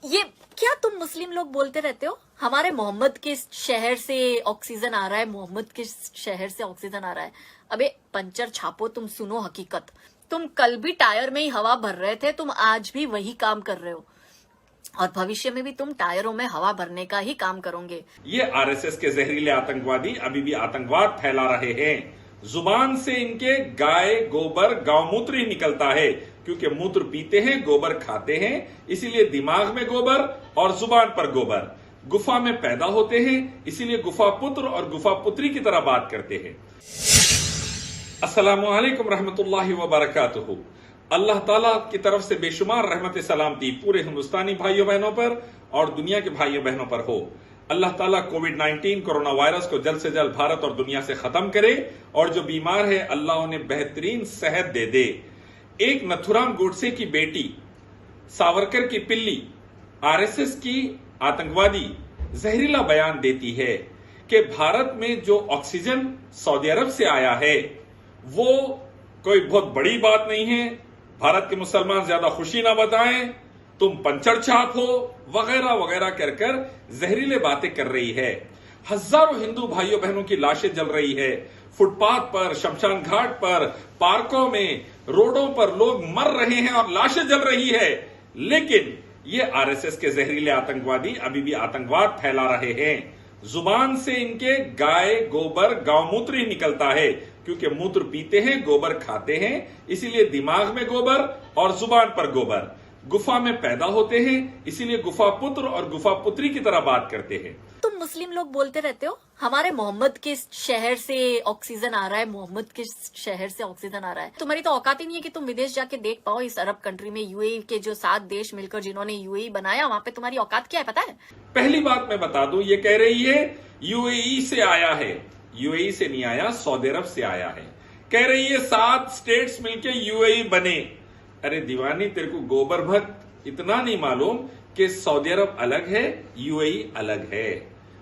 ये क्या तुम मुस्लिम लोग बोलते रहते हो हमारे मोहम्मद के शहर से ऑक्सीजन आ रहा है, मोहम्मद के शहर से ऑक्सीजन आ रहा है। अबे पंचर छापो, तुम सुनो हकीकत। तुम कल भी टायर में ही हवा भर रहे थे, तुम आज भी वही काम कर रहे हो और भविष्य में भी तुम टायरों में हवा भरने का ही काम करोगे। ये आरएसएस के जहरीले आतंकवादी अभी भी आतंकवाद फैला रहे हैं। जुबान से इनके गाय गोबर गौमूत्र ही निकलता है, क्योंकि मूत्र पीते हैं, गोबर खाते हैं, इसीलिए दिमाग में गोबर और जुबान पर गोबर। गुफा में पैदा होते हैं, इसीलिए गुफा पुत्र और गुफा पुत्री की तरह बात करते हैं। अस्सलामु अलैकुम रहमतुल्लाहि व बरकातुहू। अल्लाह ताला की तरफ से बेशुमार रहमत सलामती पूरे हिंदुस्तानी भाइयों बहनों पर और दुनिया के भाइयों बहनों पर हो। अल्लाह ताला कोविड-19 कोरोना वायरस को जल्द से जल्द भारत और दुनिया से खत्म करे और जो बीमार है अल्लाह उन्हें बेहतरीन सेहत दे दे। एक नथुराम गोडसे की बेटी, सावरकर की पिल्ली, आरएसएस की आतंकवादी जहरीला बयान देती है कि भारत में जो ऑक्सीजन सऊदी अरब से आया है वो कोई बहुत बड़ी बात नहीं है, भारत के मुसलमान ज्यादा खुशी ना बताएं, तुम पंचर छाप हो, वगैरह वगैरह कर कर जहरीले बातें कर रही है। हजारों हिंदू भाइयों बहनों की लाशें जल रही है, फुटपाथ पर, शमशान घाट पर, पार्कों में, रोडों पर लोग मर रहे हैं और लाशें जल रही है। लेकिन ये आरएसएस के जहरीले आतंकवादी अभी भी आतंकवाद फैला रहे हैं। जुबान से इनके गाय गोबर गौमूत्र ही निकलता है, क्योंकि मूत्र पीते हैं, गोबर खाते हैं, इसीलिए दिमाग में गोबर और जुबान पर गोबर। गुफा में पैदा होते हैं, इसीलिए गुफा पुत्र और गुफा पुत्री की तरह बात करते हैं। तुम मुस्लिम लोग बोलते रहते हो हमारे मोहम्मद के शहर से ऑक्सीजन आ रहा है, मोहम्मद के शहर से ऑक्सीजन आ रहा है। तुम्हारी तो औकात ही नहीं है कि तुम विदेश जाके देख पाओ। इस अरब कंट्री में यूएई के जो 7 देश मिलकर जिन्होंने यूएई बनाया, वहां पे तुम्हारी औकात क्या है पता है? पहली बात मैं बता दूं, ये कह रही है यूएई से आया है। यूएई से नहीं आया, सऊदी अरब से आया है। कह रही है 7 स्टेट्स मिलके यूएई बने। अरे दीवानी, तेरे को गोबर भक्त इतना नहीं मालूम कि सऊदी अरब अलग है, यूएई अलग है,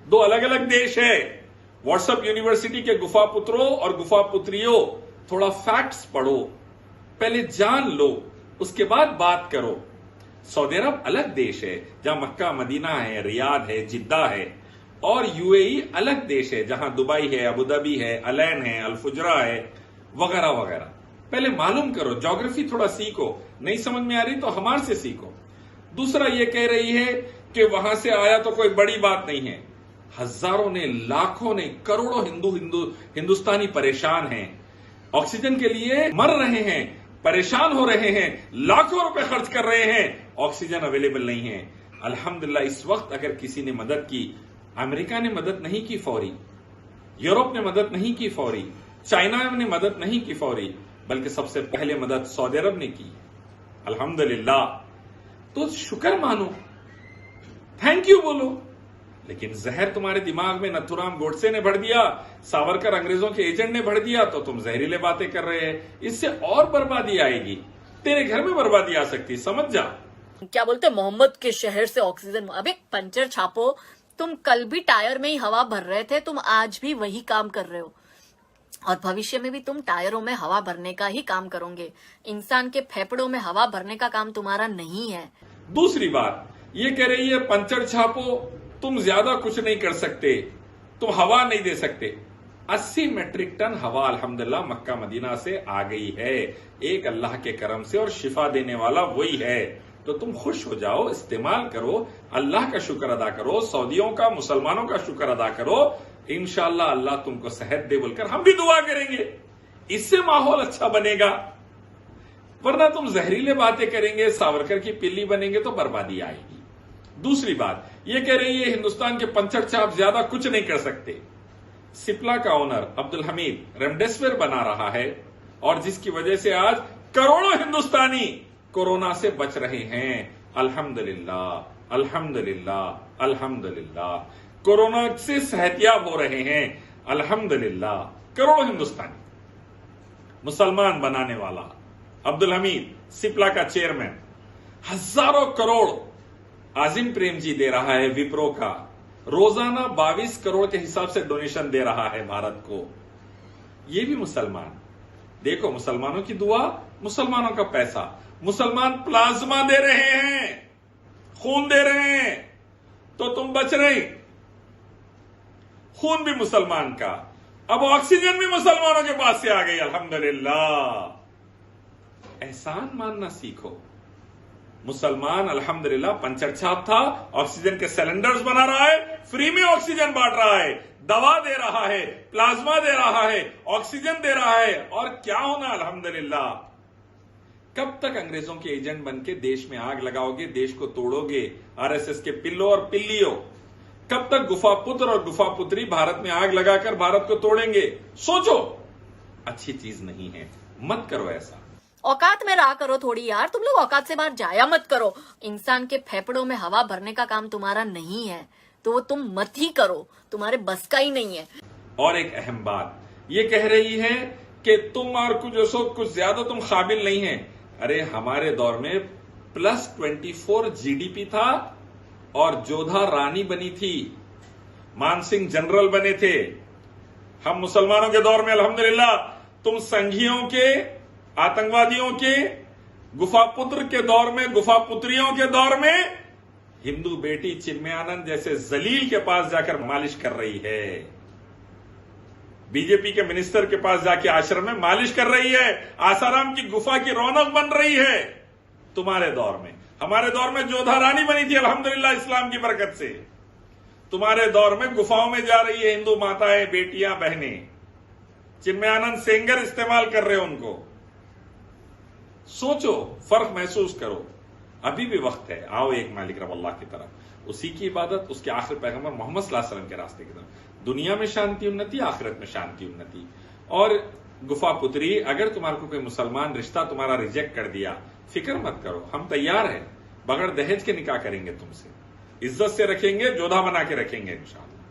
दो अलग अलग देश है। व्हाट्सएप यूनिवर्सिटी के गुफा पुत्रों और गुफा पुत्रियों, थोड़ा फैक्ट्स पढ़ो, पहले जान लो, उसके बाद बात करो। सऊदी अरब अलग देश है जहां मक्का मदीना है, रियाद है, जिद्दा है, और यूएई अलग देश है जहां दुबई है, अबू धाबी है, अलैन है, अल-फुजरा है, वगैरह वगैरह। पहले मालूम करो, ज्योग्राफी थोड़ा सीखो, नहीं समझ में आ रही तो हमारे से सीखो। दूसरा ये कह रही है कि वहां से आया तो कोई बड़ी बात नहीं है। हजारों ने, लाखों ने, करोड़ों हिंदुस्तानी परेशान हैं, ऑक्सीजन के लिए मर रहे हैं, परेशान हो रहे हैं, लाखों रुपए खर्च कर रहे हैं, ऑक्सीजन अवेलेबल नहीं है। अल्हम्दुलिल्लाह इस वक्त अगर किसी ने मदद की, अमेरिका ने मदद नहीं की फौरी, यूरोप ने मदद नहीं की फौरी, चाइना ने मदद नहीं की फौरी, बल्कि सबसे पहले मदद सऊदी अरब ने की। अल्हम्दुलिल्लाह, तो शुक्र मानो, थैंक यू बोलो। लेकिन जहर तुम्हारे दिमाग में नथुराम गोडसे ने भर दिया, सावरकर अंग्रेजों के एजेंट ने भर दिया, तो तुम जहरीले बातें कर रहे हैं। इससे और बर्बादी आएगी, तेरे घर में बर्बादी आ सकती, समझ जा। क्या बोलते मोहम्मद के शहर से ऑक्सीजन? अबे पंचर छापो, तुम कल भी टायर में ही हवा भर रहे थे, तुम आज भी वही काम कर रहे हो और भविष्य में भी तुम टायरों में हवा भरने का ही काम करोगे। इंसान के फेफड़ों में हवा भरने का काम तुम्हारा नहीं है। दूसरी बात ये कह रही है पंचर छापो, तुम ज्यादा कुछ नहीं कर सकते, तुम हवा नहीं दे सकते। 80 मेट्रिक टन हवा अल्हम्दुलिल्लाह मक्का मदीना से आ गई है, एक अल्लाह के करम से, और शिफा देने वाला वही है। तो तुम खुश हो जाओ, इस्तेमाल करो, अल्लाह का शुक्र अदा करो, सऊदियों का, मुसलमानों का शुक्र अदा करो। इंशाअल्लाह अल्लाह तुमको सेहत दे बोलकर हम भी दुआ करेंगे, इससे माहौल अच्छा बनेगा। वरना तुम जहरीले बातें करेंगे, सावरकर की पिल्ली बनेंगे तो बर्बादी आएगी। दूसरी बात ये कह रही है हिंदुस्तान के पंचर छाप ज्यादा कुछ नहीं कर सकते। सिप्ला का ओनर अब्दुल हमीद रेमडेसिविर बना रहा है, और जिसकी वजह से आज करोड़ों हिंदुस्तानी कोरोना से बच रहे हैं। अल्हम्दुलिल्लाह, अल्हम्दुलिल्लाह, अल्हम्दुलिल्लाह, कोरोना से सेहतयाब हो रहे हैं। अल्हम्दुलिल्लाह, करोड़ों हिंदुस्तानी। मुसलमान बनाने वाला अब्दुल हमीद, सिप्ला का चेयरमैन, हजारों करोड़ आजिम प्रेम जी दे रहा है विप्रो का, रोजाना 22 करोड़ के हिसाब से डोनेशन दे रहा है भारत को। ये भी मुसलमान। देखो, मुसलमानों की दुआ, मुसलमानों का पैसा, मुसलमान प्लाज्मा दे रहे हैं, खून दे रहे हैं तो तुम बच रहे। खून भी मुसलमान का, अब ऑक्सीजन भी मुसलमानों के पास से आ गई। अल्हम्दुलिल्लाह, एहसान मानना सीखो। मुसलमान अल्हम्दुलिल्लाह पंचर छाप था, ऑक्सीजन के सिलेंडर्स बना रहा है, फ्री में ऑक्सीजन बांट रहा है, दवा दे रहा है, प्लाज्मा दे रहा है, ऑक्सीजन दे रहा है। और क्या होना अल्हम्दुलिल्लाह। कब तक अंग्रेजों के एजेंट बन के देश में आग लगाओगे, देश को तोड़ोगे, आरएसएस के पिल्लो और पिल्लियों। कब तक गुफा पुत्र और गुफा पुत्री भारत में आग लगाकर भारत को तोड़ेंगे? सोचो, अच्छी चीज नहीं है, मत करो ऐसा। औकात में रहा करो थोड़ी यार, तुम लोग औकात से बाहर जाया मत करो। इंसान के फेफड़ों में हवा भरने का काम तुम्हारा नहीं है, तो वो तुम मत ही करो, तुम्हारे बस का ही नहीं है। और एक अहम बात ये कह रही है कि तुम और कुछ ज्यादा तुम काबिल नहीं है। अरे हमारे दौर में +24 जीडीपी था और जोधा रानी बनी थी, मानसिंह जनरल बने थे। हम मुसलमानों के दौर में अल्हम्दुलिल्लाह तुम संघियों के, आतंकवादियों के, गुफा पुत्र के दौर में, गुफा पुत्रियों के दौर में हिंदू बेटी चिन्मयानंद जैसे जलील के पास जाकर मालिश कर रही है, बीजेपी के मिनिस्टर के पास जाके आश्रम में मालिश कर रही है, आसाराम की गुफा की रौनक बन रही है। तुम्हारे दौर में, हमारे दौर में जोधा रानी बनी थी अल्हम्दुलिल्लाह इस्लाम की बरकत से। तुम्हारे दौर में गुफाओं में जा रही है हिंदू माताएं, बेटियां, बहनें, चिन्मयानंद सेंगर इस्तेमाल कर रहे हो उनको। सोचो, फर्क महसूस करो, अभी भी वक्त है। आओ एक मालिक रब अल्लाह की तरफ, उसी की इबादत, उसके आखिर पैगंबर मोहम्मद सल्लल्लाहु अलैहि वसल्लम के रास्ते की तरफ। दुनिया में शांति उन्नति, आखिरत में शांति उन्नति। और गुफा पुत्री, अगर तुम्हारे को कोई मुसलमान रिश्ता तुम्हारा रिजेक्ट कर दिया, फिक्र मत करो, हम तैयार हैं, बगैर दहेज के निकाह करेंगे तुमसे, इज्जत से रखेंगे, जोधा बना के रखेंगे इंशाअल्लाह।